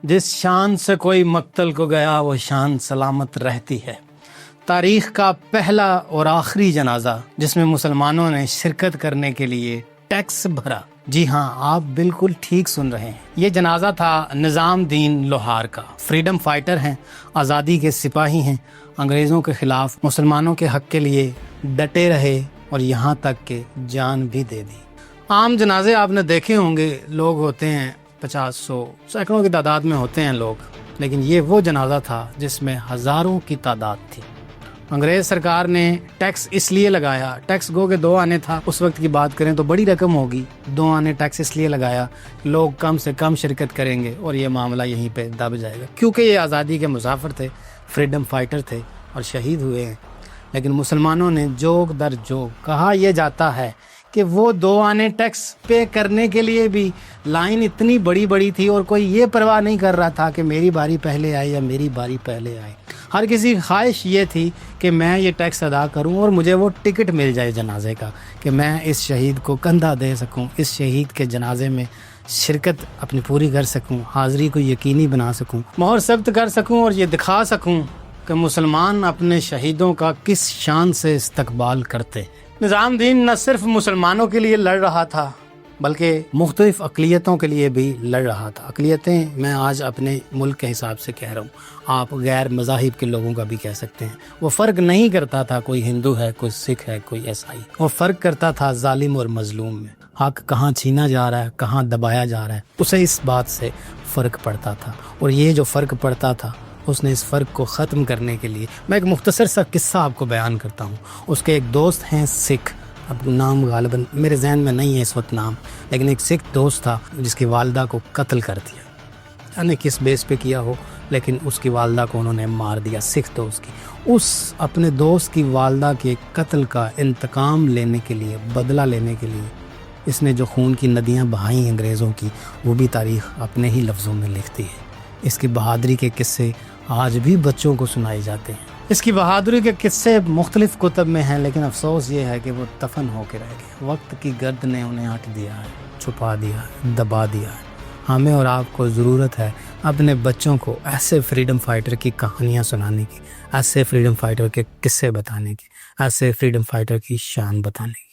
جس شان سے کوئی مقتل کو گیا وہ شان سلامت رہتی ہے۔ تاریخ کا پہلا اور آخری جنازہ جس میں مسلمانوں نے شرکت کرنے کے لیے ٹیکس بھرا، جی ہاں آپ بالکل ٹھیک سن رہے ہیں، یہ جنازہ تھا نظام دین لوہار کا۔ فریڈم فائٹر ہیں، آزادی کے سپاہی ہیں، انگریزوں کے خلاف مسلمانوں کے حق کے لیے ڈٹے رہے اور یہاں تک کہ جان بھی دے دی۔ عام جنازے آپ نے دیکھے ہوں گے، لوگ ہوتے ہیں 50-100 سینکڑوں کی تعداد میں ہوتے ہیں لوگ، لیکن یہ وہ جنازہ تھا جس میں ہزاروں کی تعداد تھی۔ انگریز سرکار نے ٹیکس اس لیے لگایا، ٹیکس گو کے 2 آنے تھا، اس وقت کی بات کریں تو بڑی رقم ہوگی، 2 آنے ٹیکس اس لیے لگایا لوگ کم سے کم شرکت کریں گے اور یہ معاملہ یہیں پہ دب جائے گا، کیونکہ یہ آزادی کے مسافر تھے، فریڈم فائٹر تھے اور شہید ہوئے ہیں۔ لیکن مسلمانوں نے جوگ در جوگ کہا، یہ جاتا ہے کہ وہ 2 آنے ٹیکس پے کرنے کے لیے بھی لائن اتنی بڑی تھی اور کوئی یہ پرواہ نہیں کر رہا تھا کہ میری باری پہلے آئے یا میری باری پہلے آئے۔ ہر کسی کی خواہش یہ تھی کہ میں یہ ٹیکس ادا کروں اور مجھے وہ ٹکٹ مل جائے جنازے کا، کہ میں اس شہید کو کندھا دے سکوں، اس شہید کے جنازے میں شرکت اپنی پوری کر سکوں، حاضری کو یقینی بنا سکوں، مہر ثبت کر سکوں اور یہ دکھا سکوں کہ مسلمان اپنے شہیدوں کا کس شان سے استقبال کرتے۔ نظام دین نہ صرف مسلمانوں کے لیے لڑ رہا تھا بلکہ مختلف اقلیتوں کے لیے بھی لڑ رہا تھا۔ اقلیتیں میں آج اپنے ملک کے حساب سے کہہ رہا ہوں، آپ غیر مذاہب کے لوگوں کا بھی کہہ سکتے ہیں۔ وہ فرق نہیں کرتا تھا کوئی ہندو ہے، کوئی سکھ ہے، کوئی عیسائی، وہ فرق کرتا تھا ظالم اور مظلوم میں، حق کہاں چھینا جا رہا ہے، کہاں دبایا جا رہا ہے، اسے اس بات سے فرق پڑتا تھا۔ اور یہ جو فرق پڑتا تھا، اس نے اس فرق کو ختم کرنے کے لیے، میں ایک مختصر سا قصہ آپ کو بیان کرتا ہوں۔ اس کے ایک دوست ہیں سکھ، اب نام غالباً میرے ذہن میں نہیں ہے اس وقت نام، لیکن ایک سکھ دوست تھا جس کی والدہ کو قتل کر دیا، یعنی کس بیس پہ کیا ہو، لیکن اس کی والدہ کو انہوں نے مار دیا، سکھ دوست کی۔ اس اپنے دوست کی والدہ کے قتل کا انتقام لینے کے لیے، بدلہ لینے کے لیے، اس نے جو خون کی ندیاں بہائیں انگریزوں کی، وہ بھی تاریخ اپنے ہی لفظوں میں لکھتی ہے۔ اس کی بہادری کے قصے آج بھی بچوں کو سنائے جاتے ہیں۔ اس کی بہادری کے قصے مختلف کتب میں ہیں، لیکن افسوس یہ ہے کہ وہ دفن ہو کے رہ گئے۔ وقت کی گرد نے انہیں ہٹ دیا ہے، چھپا دیا ہے، دبا دیا ہے۔ ہمیں اور آپ کو ضرورت ہے اپنے بچوں کو ایسے فریڈم فائٹر کی کہانیاں سنانے کی، ایسے فریڈم فائٹر کے قصے بتانے کی، ایسے فریڈم فائٹر کی شان بتانے کی۔